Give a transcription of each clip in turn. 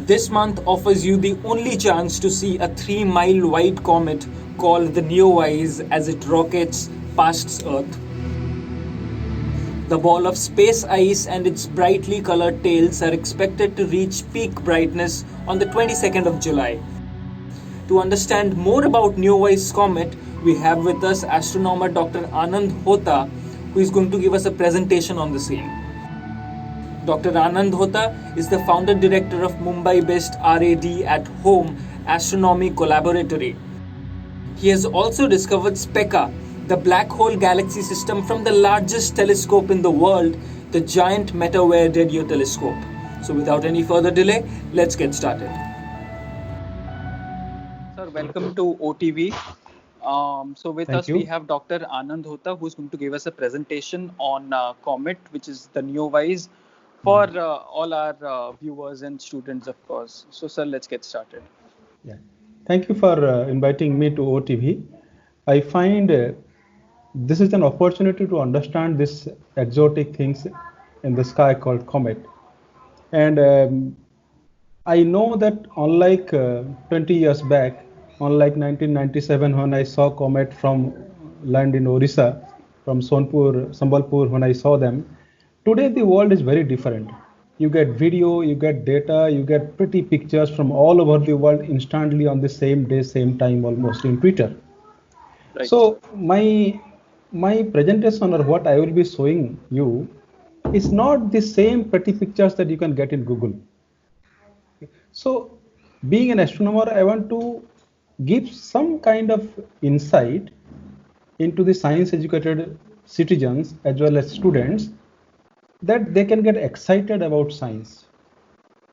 This month offers you the only chance to see a 3-mile wide comet called the Neowise as it rockets past Earth. The ball of space ice and its brightly colored tails are expected to reach peak brightness on the 22nd of July. To understand more about Neowise comet, we have with us astronomer Dr. Anand Hota, who is going to give us a presentation on the same. Dr. Anand Hota is the founder director of Mumbai-based RAD at Home Astronomy Collaboratory. He has also discovered SPECA, the black hole galaxy system from the largest telescope in the world, the Giant Metaware Radio Telescope. So without any further delay, let's get started. Sir, welcome to OTV. So with Thank us you. we have Dr. Anand Hota, who's going to give us a presentation on Comet, which is the Neowise, for all our viewers and students, of course. So sir, let's get started. Yeah. Thank you for inviting me to OTV. I find this is an opportunity to understand these exotic things in the sky called comet. And I know that unlike 20 years back, unlike 1997 when I saw comet from land in Orissa, from Sonpur, Sambalpur when I saw them, today the world is very different. You get video, you get data, you get pretty pictures from all over the world instantly on the same day, same time, almost in Twitter. Right. So my presentation or what I will be showing you is not the same pretty pictures that you can get in Google. So being an astronomer, I want to give some kind of insight into the science educated citizens as well as students, that they can get excited about science.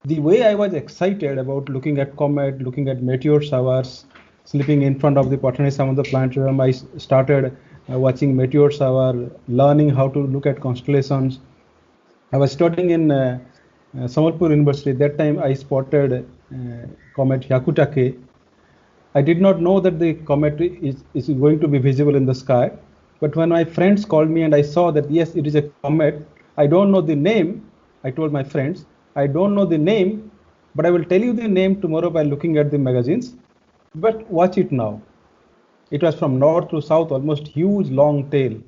The way I was excited about looking at comet, looking at meteor showers, sleeping in front of the Patani Samudra planetarium, I started watching meteor shower, learning how to look at constellations. I was studying in Sambalpur University. That time I spotted comet Hyakutake. I did not know that the comet is going to be visible in the sky. But when my friends called me and I saw that, yes, it is a comet, I don't know the name. I told my friends, I don't know the name, but I will tell you the name tomorrow by looking at the magazines. But watch it now. It was from north to south, almost huge, long tail. It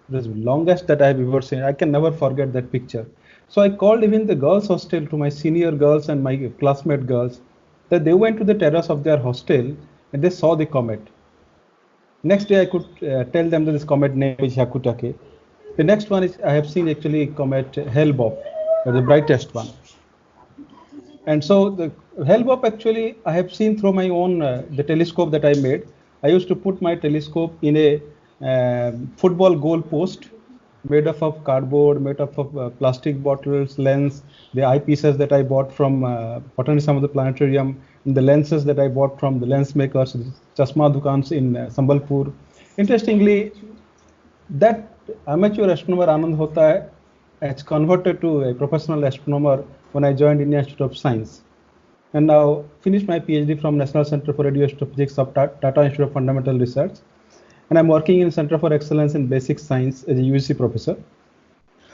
was the longest that I have ever seen. I can never forget that picture. So I called even the girls' hostel to my senior girls and my classmate girls, that they went to the terrace of their hostel and they saw the comet. Next day I could tell them that this comet name is Hyakutake. The next one is I have seen actually comet Hale-Bopp, the brightest one. And so the Hale-Bopp actually I have seen through my own the telescope that I made. I used to put my telescope in a football goal post made up of cardboard, made up of plastic bottles, lens, the eyepieces that I bought from Patani Samudra Planetarium, and the lenses that I bought from the lens makers, Chashma Dukans in Sambalpur. Interestingly, that amateur astronomer Anand Hota has converted to a professional astronomer when I joined Indian Institute of Science. And now finished my PhD from National Center for Radio Astrophysics of Tata Institute of Fundamental Research. And I'm working in Center for Excellence in Basic Science as a UGC professor.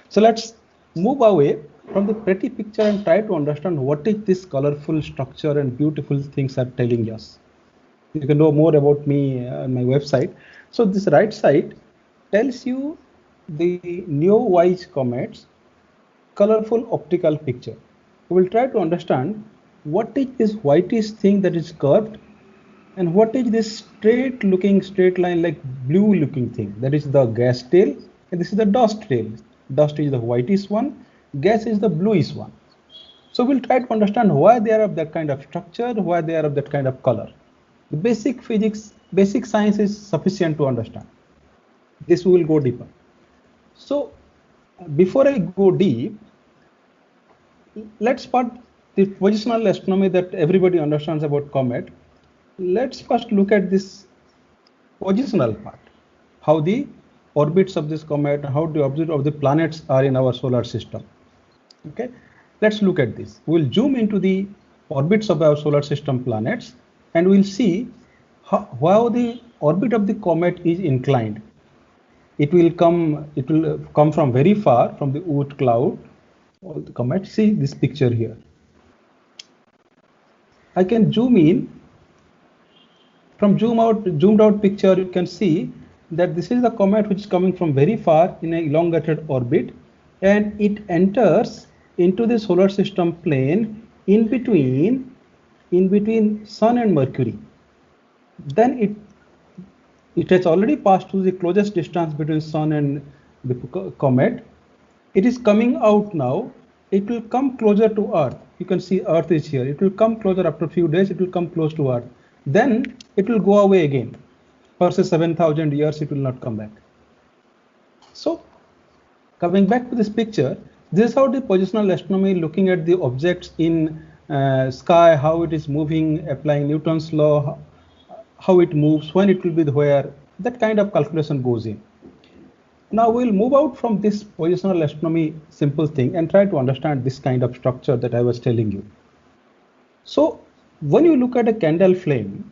So let's move away from the pretty picture and try to understand what is this colorful structure and beautiful things are telling us. You can know more about me on my website. So this right side tells you the Neowise comet's colorful optical picture. We will try to understand what is this whitish thing that is curved and what is this straight line like blue looking thing. That is the gas tail and this is the dust tail. Dust is the whitish one, gas is the bluish one. So we'll try to understand why they are of that kind of structure, why they are of that kind of color. The basic physics, basic science is sufficient to understand. This we will go deeper. So before I go deep, let's start the positional astronomy that everybody understands about comet. Let's first look at this positional part, how the orbits of this comet, how the orbits of the planets are in our solar system. Okay, let's look at this. We'll zoom into the orbits of our solar system planets and we'll see how the orbit of the comet is inclined. It will come from very far from the Oort cloud. All the comets. See this picture here. I can zoom in. From zoomed out picture, you can see that this is the comet which is coming from very far in an elongated orbit, and it enters into the solar system plane in between Sun and Mercury. Then it has already passed through the closest distance between Sun and the comet. It is coming out now. It will come closer to Earth. You can see Earth is here. It will come closer after a few days. It will come close to Earth. Then it will go away again. For say 7,000 years, it will not come back. So, coming back to this picture, this is how the positional astronomy looking at the objects in sky, how it is moving, applying Newton's law, how it moves, when it will be where, that kind of calculation goes in. Now we'll move out from this positional astronomy simple thing and try to understand this kind of structure that I was telling you. So when you look at a candle flame,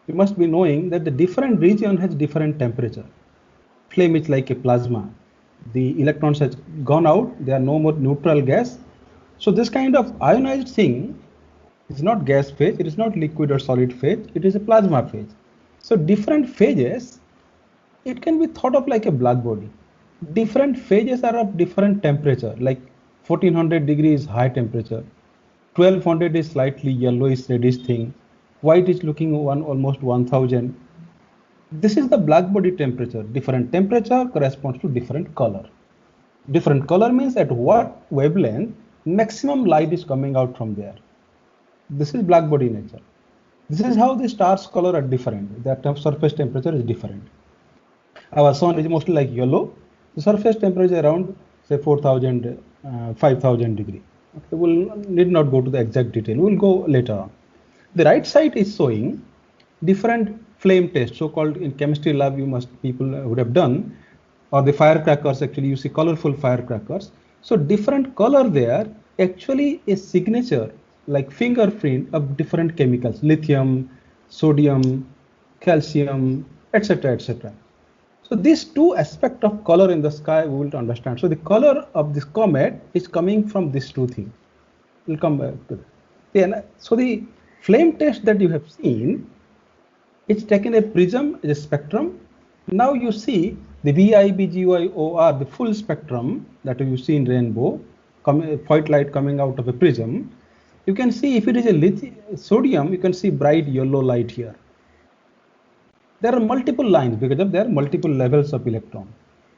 you must be knowing that the different region has different temperature. Flame is like a plasma. The electrons has gone out, they are no more neutral gas. So this kind of ionized thing is not gas phase, it is not liquid or solid phase, it is a plasma phase. So different phases, it can be thought of like a black body. Different phases are of different temperature, like 1400 degrees high temperature, 1200 is slightly yellowish reddish thing, white is looking almost 1000. This is the black body temperature. Different temperature corresponds to different color. Different color means at what wavelength maximum light is coming out from there. This is black body nature. This is how the stars color are different. Their surface temperature is different. Our sun is mostly like yellow. The surface temperature is around say 4000, 5000 degree. Okay, we'll need not go to the exact detail. We'll go later on. The right side is showing different flame tests, so-called in chemistry lab people would have done, or the firecrackers. Actually, you see colorful firecrackers. So different color there actually is signature, like fingerprint of different chemicals, lithium, sodium, calcium, etc., etc. So these two aspects of color in the sky we will understand. So the color of this comet is coming from these two things. We'll come back to that. So the flame test that you have seen, it's taken a prism, a spectrum. Now you see the VIBGYOR, the full spectrum that you see in rainbow, white light coming out of a prism. You can see if it is a sodium, you can see bright yellow light here. There are multiple lines because there are multiple levels of electron.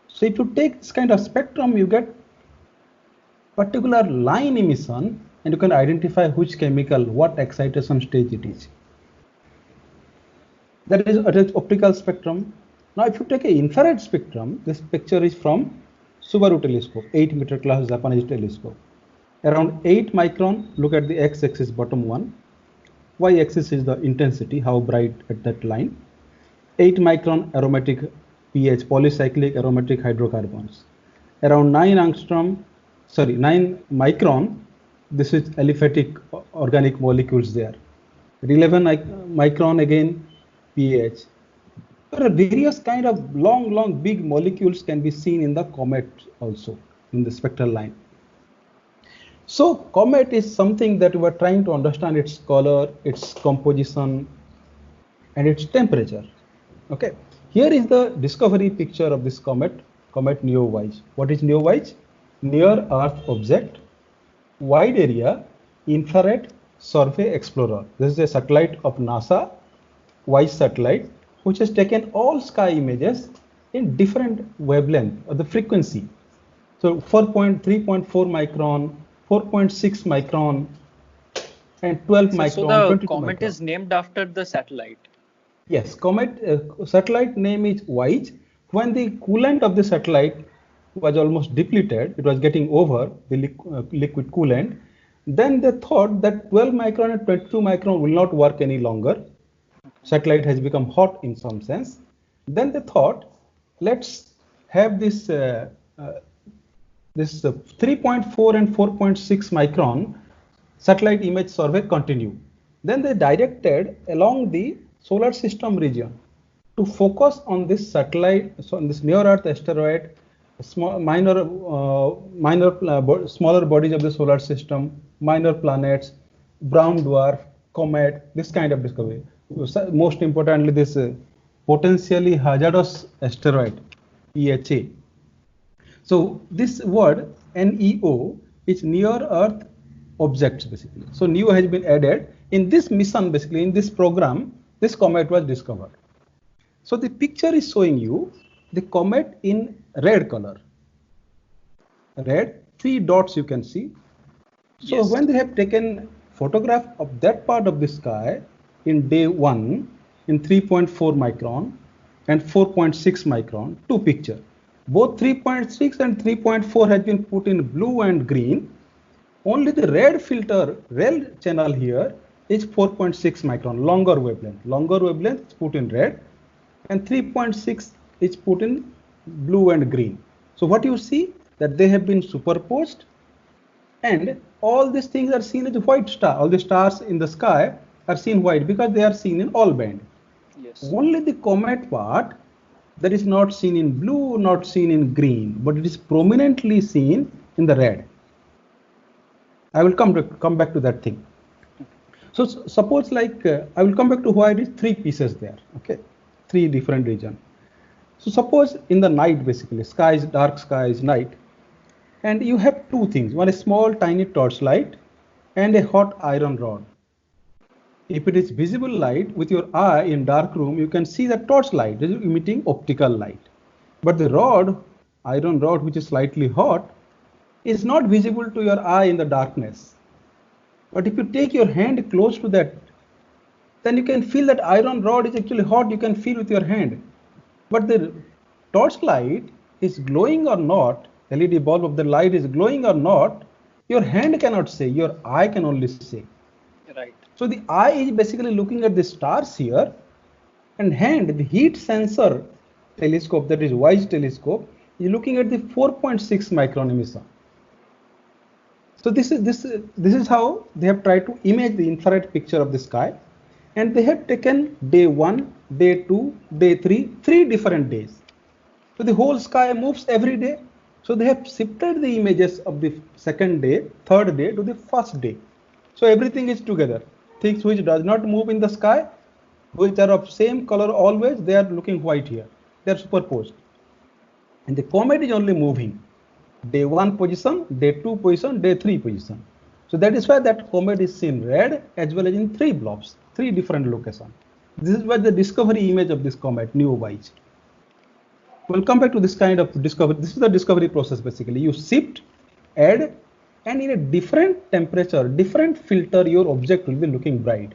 So if you take this kind of spectrum, you get particular line emission and you can identify which chemical, what excitation stage it is. That is optical spectrum. Now if you take an infrared spectrum, this picture is from Subaru telescope, 8-meter class Japanese telescope. Around 8 micron, look at the x-axis bottom one. Y-axis is the intensity, how bright at that line. 8 micron aromatic pH, polycyclic aromatic hydrocarbons. Around 9 micron, this is aliphatic organic molecules there. At 11 micron again, pH. There are various kind of long big molecules can be seen in the comet also in the spectral line. So comet is something that we are trying to understand its color, its composition, and its temperature. Okay, here is the discovery picture of this comet Neowise. What is Neowise? Near Earth object, wide area, infrared survey explorer. This is a satellite of NASA, WISE satellite, which has taken all sky images in different wavelength of the frequency. So 3.4 micron, 4.6 micron, and 12 micron. So the comet is named after the satellite. Yes, satellite name is WISE. When the coolant of the satellite was almost depleted, it was getting over the liquid coolant, then they thought that 12 micron and 22 micron will not work any longer. Satellite has become hot in some sense. Then they thought, let's have this 3.4 and 4.6 micron satellite image survey continue. Then they directed along the solar system region to focus on this satellite, so on this near Earth asteroid, smaller bodies of the solar system, minor planets, brown dwarf, comet, this kind of discovery. Most importantly, this potentially hazardous asteroid, EHA. So this word NEO is near Earth objects basically. So NEO has been added in this mission basically, in this program, this comet was discovered. So the picture is showing you the comet in red color. Red, 3 dots you can see. So Yes. when they have taken photograph of that part of the sky in day 1 in 3.4 micron and 4.6 micron, two picture. Both 3.6 and 3.4 has been put in blue and green. Only the red filter, red channel here is 4.6 micron, longer wavelength. Longer wavelength is put in red and 3.6 is put in blue and green. So what you see that they have been superposed, and all these things are seen as a white star. All the stars in the sky are seen white because they are seen in all band. Yes. Only the comet part that is not seen in blue, not seen in green, but it is prominently seen in the red. I will come back to that thing. So suppose like I will come back to why it is 3 pieces there. Okay, 3 different region. So suppose in the night basically, skies, dark skies, night, and you have 2 things, one a small tiny torchlight and a hot iron rod. If it is visible light with your eye in dark room, you can see the torchlight is emitting optical light. But the rod, iron rod, which is slightly hot, is not visible to your eye in the darkness. But if you take your hand close to that, then you can feel that iron rod is actually hot, you can feel with your hand. But the torchlight is glowing or not, LED bulb of the light is glowing or not, your hand cannot say, your eye can only say. Right. So the eye is basically looking at the stars here, and hand, the heat sensor telescope, that is WISE telescope, is looking at the 4.6 micron emission. So this is how they have tried to image the infrared picture of the sky, and they have taken day 1, day 2, day 3, 3 different days. So the whole sky moves every day. So they have shifted the images of the second day, third day to the first day. So everything is together. Things which does not move in the sky, which are of same color always, they are looking white here. They are superposed. And the comet is only moving. Day 1 position, day 2 position, day 3 position. So that is why that comet is seen red as well as in 3 blobs, 3 different locations. This is why the discovery image of this comet, NEO-WISE. We'll come back to this kind of discovery. This is the discovery process basically. You shift, add, and in a different temperature, different filter, your object will be looking bright.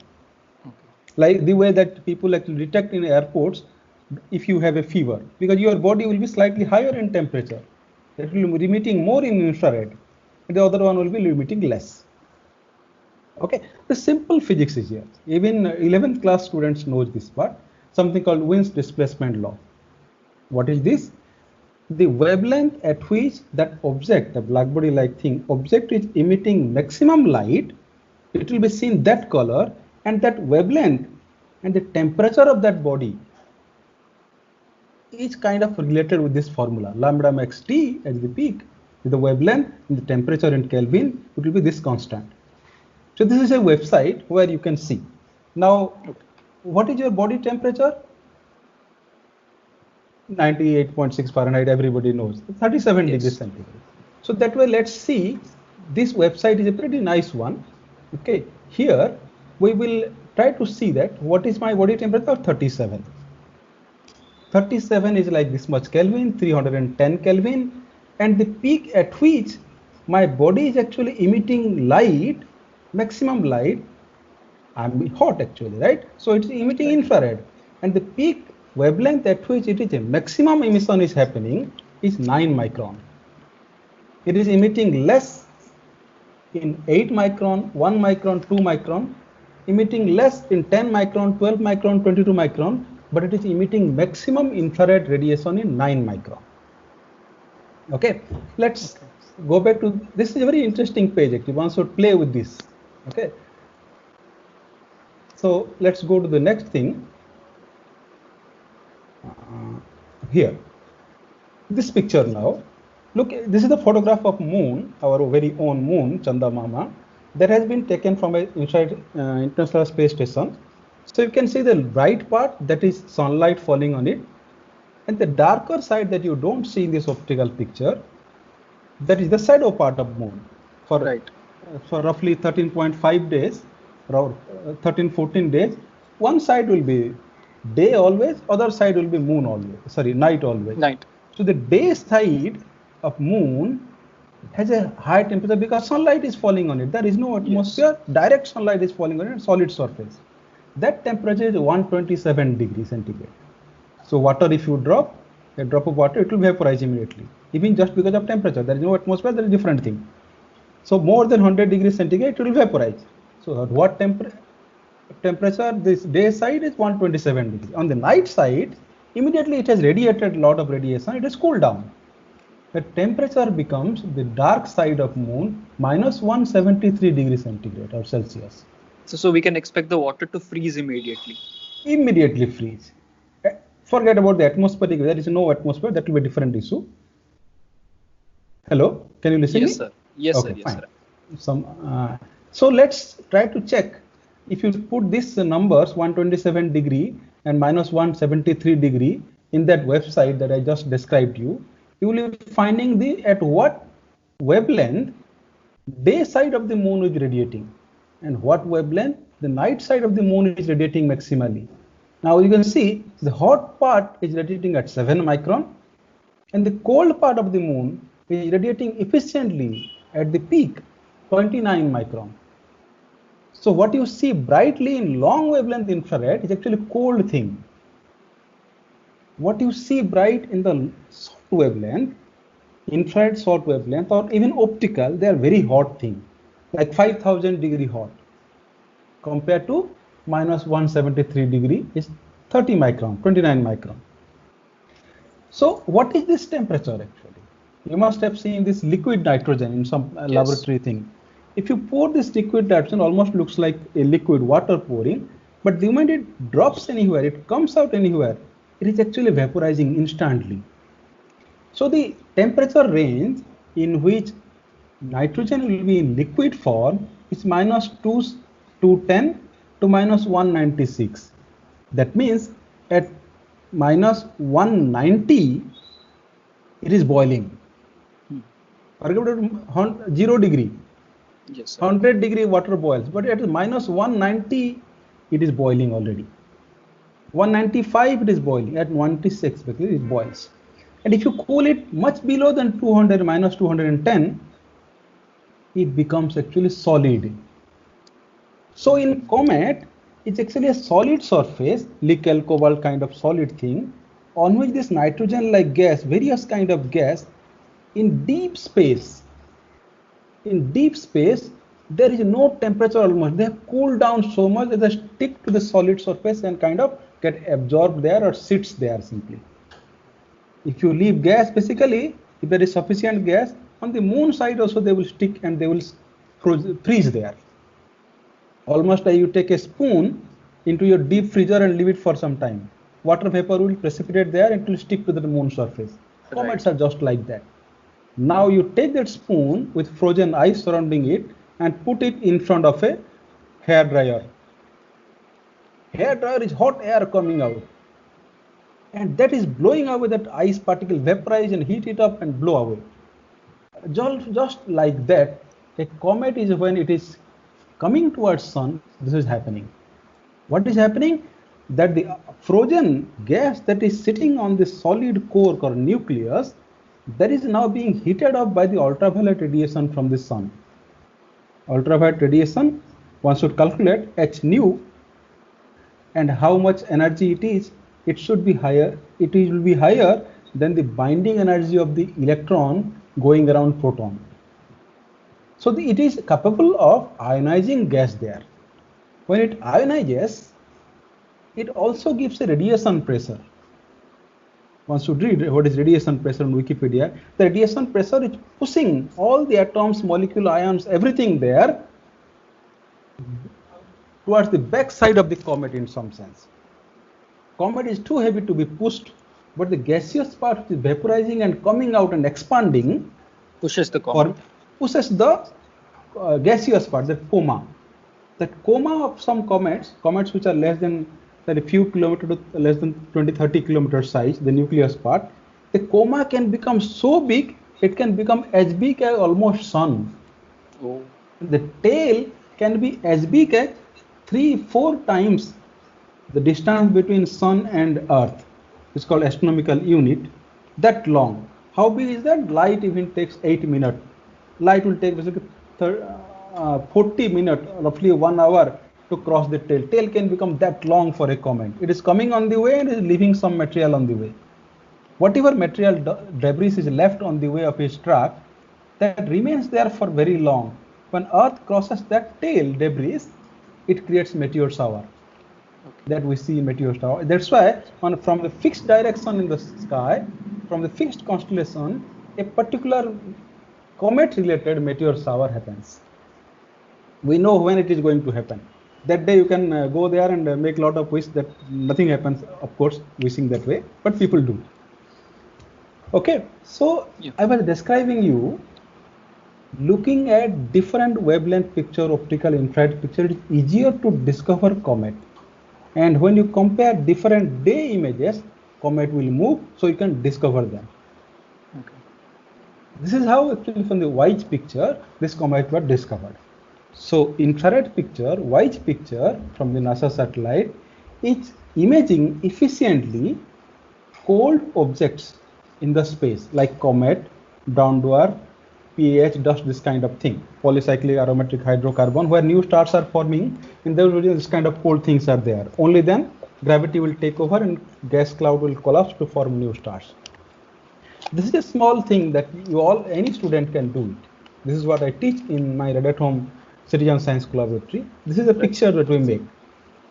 Okay. Like the way that people actually detect in airports if you have a fever, because your body will be slightly higher in temperature. It will be emitting more in infrared, and the other one will be emitting less. Okay, the simple physics is here. Even 11th class students knows this part, something called Wien's displacement law. What is this? The wavelength at which that object, the black body like thing, object is emitting maximum light, it will be seen that color, and that wavelength and the temperature of that body is kind of related with this formula. Lambda max T as the peak, with the wavelength and the temperature in Kelvin, it will be this constant. So this is a website where you can see. Now, what is your body temperature? 98.6 Fahrenheit, everybody knows, 37 Yes. degrees centigrade. So that way, let's see, this website is a pretty nice one. Okay, here we will try to see that what is my body temperature? 37. 37 is like this much Kelvin, 310 Kelvin, and the peak at which my body is actually emitting light, maximum light, I'm hot actually, right? So it's emitting infrared, and the peak wavelength at which it is a maximum emission is happening is 9 micron. It is emitting less in 8 micron, 1 micron, 2 micron, emitting less in 10 micron, 12 micron, 22 micron, but it is emitting maximum infrared radiation in 9 micron. Okay, let's go back to, this is a very interesting page actually, one should play with this. Okay, so let's go to the next thing. Here, this picture now, look, this is the photograph of moon, our very own moon, Chanda Mama. that has been taken from inside International Space Station. So you can see the bright part, that is sunlight falling on it, and the darker side that you don't see in this optical picture, that is the shadow part of moon. For roughly 13.5 days, or 13-14 days, one side will be day always, other side will be moon always. Sorry, night always. Night. So the day side of moon has a high temperature because sunlight is falling on it. There is no atmosphere. Yes. Direct sunlight is falling on it, solid surface. That temperature is 127 degrees centigrade. So water, if you drop a drop of water, it will vaporize immediately. Even just because of temperature, there is no atmosphere, there is a different thing. So more than 100 degrees centigrade, it will vaporize. So at what temperature? This day side is 127 degrees. On the night side, immediately it has radiated a lot of radiation. It has cooled down. The temperature becomes the dark side of moon minus 173 degrees centigrade or Celsius. So we can expect the water to freeze immediately. Immediately freeze. Forget about the atmospheric. There is no atmosphere. That will be a different issue. Hello, can you listen? Yes, sir. Yes, okay, sir. Yes, fine. Sir. So let's try to check. If you put these numbers 127 degree and minus 173 degree in that website that I just described you will be finding at what wavelength day side of the moon is radiating and what wavelength the night side of the moon is radiating maximally. Now you can see the hot part is radiating at 7 micron and the cold part of the moon is radiating efficiently at the peak 29 micron. So what you see brightly in long wavelength infrared is actually cold thing. What you see bright in the short wavelength, infrared short wavelength or even optical, they are very hot thing, like 5000 degree hot compared to minus 173 degree is 30 micron, 29 micron. So what is this temperature actually? You must have seen this liquid nitrogen in some laboratory thing. If you pour this liquid nitrogen, almost looks like a liquid water pouring, but the moment it drops anywhere, it comes out anywhere, it is actually vaporizing instantly. So the temperature range in which nitrogen will be in liquid form is minus 210 to minus 196. That means at minus 190, it is boiling. Forget about 0 degree. Yes, sir. 100 degree water boils, but at minus 190, it is boiling already. 195, it is boiling. At 196, basically, it boils. And if you cool it much below than 200, minus 210, it becomes actually solid. So in comet, it's actually a solid surface, nickel, cobalt kind of solid thing, on which this nitrogen-like gas, various kind of gas, in deep space, there is no temperature almost. They have cooled down so much that they stick to the solid surface and kind of get absorbed there or sits there simply. If you leave gas, basically, if there is sufficient gas, on the moon side also they will stick and they will freeze there. Almost like you take a spoon into your deep freezer and leave it for some time. Water vapor will precipitate there and it will stick to the moon surface. Comets are just like that. Now you take that spoon with frozen ice surrounding it and put it in front of a hair dryer. Hair dryer is hot air coming out. And that is blowing away that ice particle, vaporize and heat it up and blow away. Just like that, a comet is when it is coming towards sun, this is happening. What is happening? That the frozen gas that is sitting on the solid core or nucleus, that is now being heated up by the ultraviolet radiation from the sun. Ultraviolet radiation, one should calculate h nu and how much energy it is. It should be higher. It will be higher than the binding energy of the electron going around proton. So it is capable of ionizing gas there. When it ionizes, it also gives a radiation pressure. One should read what is radiation pressure on Wikipedia. The radiation pressure is pushing all the atoms, molecule, ions, everything there towards the back side of the comet in some sense. Comet is too heavy to be pushed, but the gaseous part is vaporizing and coming out and expanding pushes the comet. Or pushes the gaseous part, that coma. That coma of some comets which are less than a few kilometers to less than 20-30 kilometers size, the nucleus part, the coma can become so big, it can become as big as almost sun. Oh. The tail can be as big as 3-4 times the distance between sun and earth. It's called astronomical unit. That long. How big is that? Light even takes 8 minutes. Light will take basically 40 minutes, roughly 1 hour to cross the tail. Tail can become that long for a comet. It is coming on the way and is leaving some material on the way. Whatever material debris is left on the way of its track, that remains there for very long. When Earth crosses that tail debris, it creates meteor shower. That we see meteor shower. That's why from the fixed direction in the sky, from the fixed constellation, a particular comet-related meteor shower happens. We know when it is going to happen. That day you can go there and make a lot of wish that nothing happens, of course, wishing that way, but people do. Okay, so yeah. I was describing you, looking at different wavelength picture, optical, infrared picture, it is easier to discover comet. And when you compare different day images, comet will move, so you can discover them. Okay. This is how actually from the WISE picture, this comet was discovered. So infrared picture, WISE picture from the NASA satellite is imaging efficiently cold objects in the space like comet, down to earth, PAH, dust, this kind of thing, polycyclic aromatic hydrocarbon, where new stars are forming, in those regions this kind of cold things are there. Only then gravity will take over and gas cloud will collapse to form new stars. This is a small thing that any student can do it. This is what I teach in my Red at Home Citizen Science Laboratory. This is a picture that we make.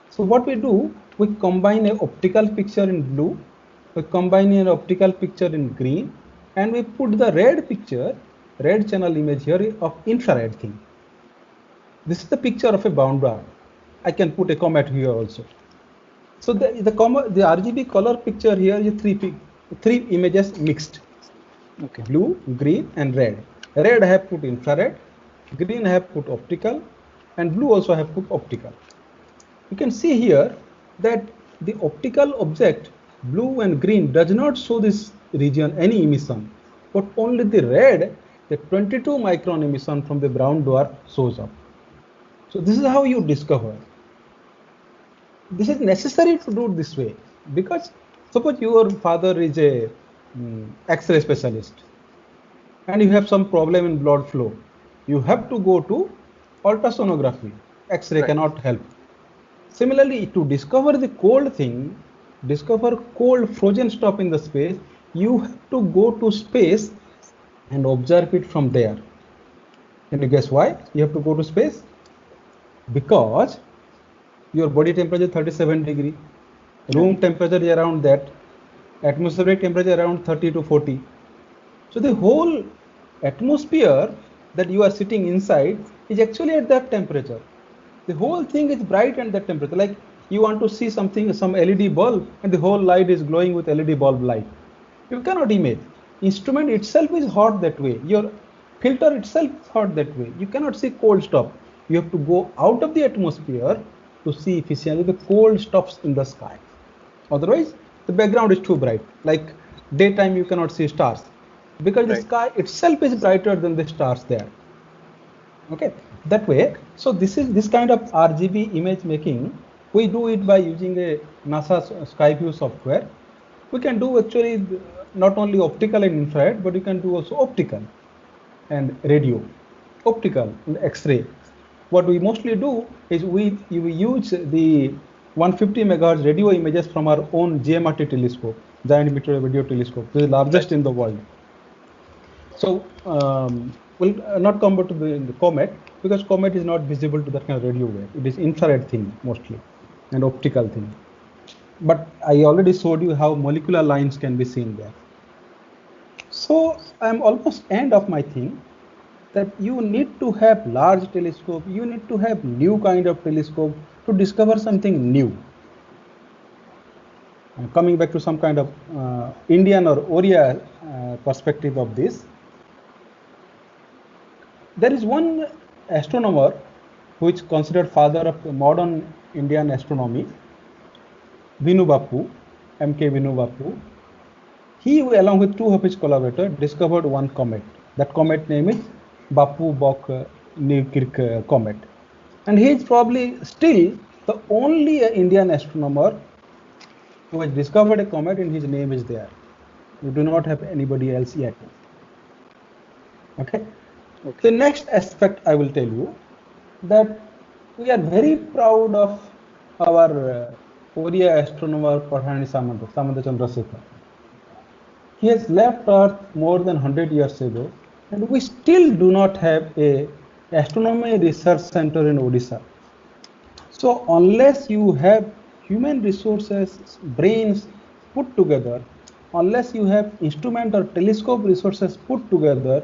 So what we do, we combine an optical picture in blue, we combine an optical picture in green, and we put the red picture, red channel image here of infrared thing. This is the picture of a bound bar. I can put a comet here also. So the RGB color picture here is three images mixed. Okay. Blue, green, and red. Red I have put infrared, green I have put optical, and blue also I have put optical. You can see here that the optical object, blue and green, does not show this region any emission, but only the red, the 22 micron emission from the brown dwarf shows up. So this is how you discover. This is necessary to do this way, because suppose your father is a X-ray specialist and you have some problem in blood flow. You have to go to ultrasonography. X-ray cannot help. Similarly, to discover the cold thing, discover cold frozen stuff in the space, you have to go to space and observe it from there. Can you guess why you have to go to space? Because your body temperature is 37 degree, room temperature is around that, atmospheric temperature around 30 to 40. So the whole atmosphere that you are sitting inside is actually at that temperature. The whole thing is bright at that temperature. Like you want to see something, some LED bulb, and the whole light is glowing with LED bulb light. You cannot imagine. Instrument itself is hot that way. Your filter itself is hot that way. You cannot see cold stuff. You have to go out of the atmosphere to see efficiently the cold stuffs in the sky. Otherwise, the background is too bright. Like daytime, you cannot see stars because the sky itself is brighter than the stars there. Okay, that way. So this kind of RGB image making, we do it by using a NASA Skyview software. We can do actually not only optical and infrared, but you can do also optical and radio, optical and X-ray. What we mostly do is we use the 150 megahertz radio images from our own GMRT telescope, Giant Meteorite Radio Telescope, the largest in the world. So we'll not come back to the comet, because comet is not visible to that kind of radio wave. It is infrared thing mostly and optical thing. But I already showed you how molecular lines can be seen there. So I'm almost end of my thing, that you need to have large telescope, you need to have new kind of telescope to discover something new. Coming back to some kind of Indian or Oriya perspective of this, there is one astronomer who is considered father of modern Indian astronomy, Vinu Bapu, M.K. Vinu Bapu. He, along with two of his collaborators, discovered one comet. That comet name is Bapu-Bok-Newkirk comet. And he is probably still the only Indian astronomer who has discovered a comet and his name is there. We do not have anybody else yet. Okay. The next aspect I will tell you that we are very proud of our Oriya astronomer Pradhani Samanta Chandrasekhar. He has left Earth more than 100 years ago, and we still do not have a astronomy research center in Odisha. So unless you have human resources, brains put together, unless you have instrument or telescope resources put together,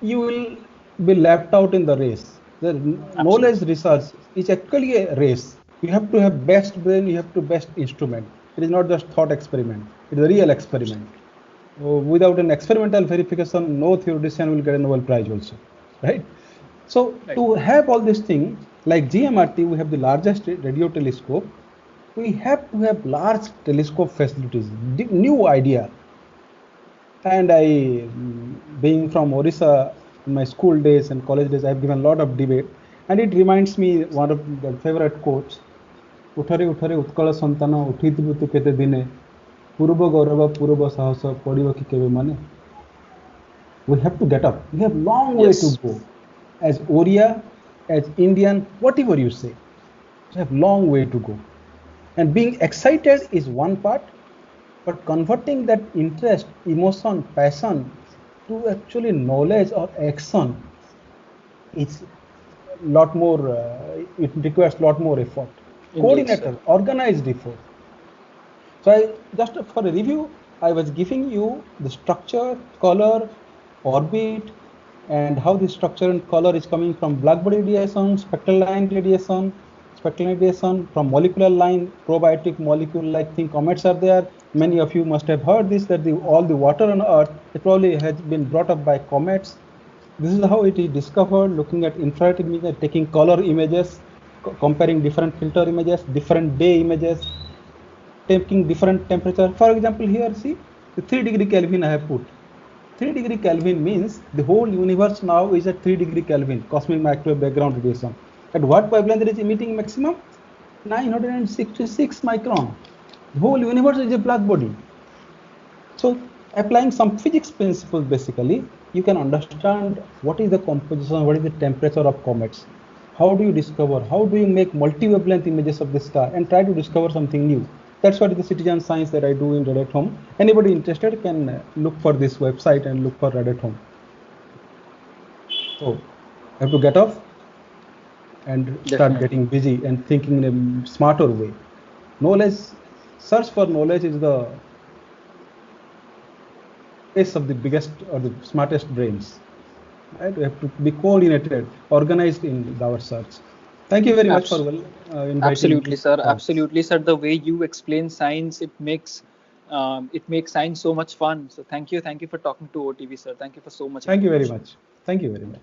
you will be left out in the race. The knowledge research is actually a race. You have to have best brain, you have to best instrument. It is not just thought experiment. It is a real experiment. Without an experimental verification, no theoretician will get a Nobel Prize also, right? So to have all these things, like GMRT, we have the largest radio telescope. We have to have large telescope facilities, new idea. And I, being from Orissa, in my school days and college days, I have given a lot of debate. And it reminds me one of the favorite quotes, Uthare uthare utkala santana uthitibu tu kete dine, purba gaurava purba sahasa padiva ki kebe mane. We have to get up. We have long way to go. As Oriya, as Indian, whatever you say, we have long way to go. And being excited is one part, but converting that interest, emotion, passion to actually knowledge or action, it's lot more. It requires a lot more effort. Indeed, coordinator, organized effort. So I just for a review, I was giving you the structure, color, orbit, and how the structure and color is coming from blackbody radiation, spectral line radiation, from molecular line, probiotic molecule-like thing. Comets are there. Many of you must have heard this, that all the water on Earth, it probably has been brought up by comets. This is how it is discovered, looking at infrared images, taking color images, comparing different filter images, different day images, taking different temperature. For example, here, see, the 3 degree Kelvin I have put. 3 degree Kelvin means the whole universe now is at 3 degree Kelvin, cosmic microwave background radiation. At what wavelength it is emitting maximum? 966 micron. The whole universe is a black body. So applying some physics principles, basically, you can understand what is the composition, what is the temperature of comets. How do you discover, how do you make multi-wavelength images of the star and try to discover something new. That's what the citizen science that I do in Red at Home. Anybody interested can look for this website and look for Red at Home. So I have to get off and start getting busy and thinking in a smarter way. Knowledge, search for knowledge is the base of the biggest or the smartest brains. Right? We have to be coordinated, organized in our search. Thank you very much for inviting Absolutely, me. sir. Absolutely, sir. The way you explain science, it makes science so much fun. So thank you for talking to OTV, sir. Thank you for so much. Thank you very much. Thank you very much.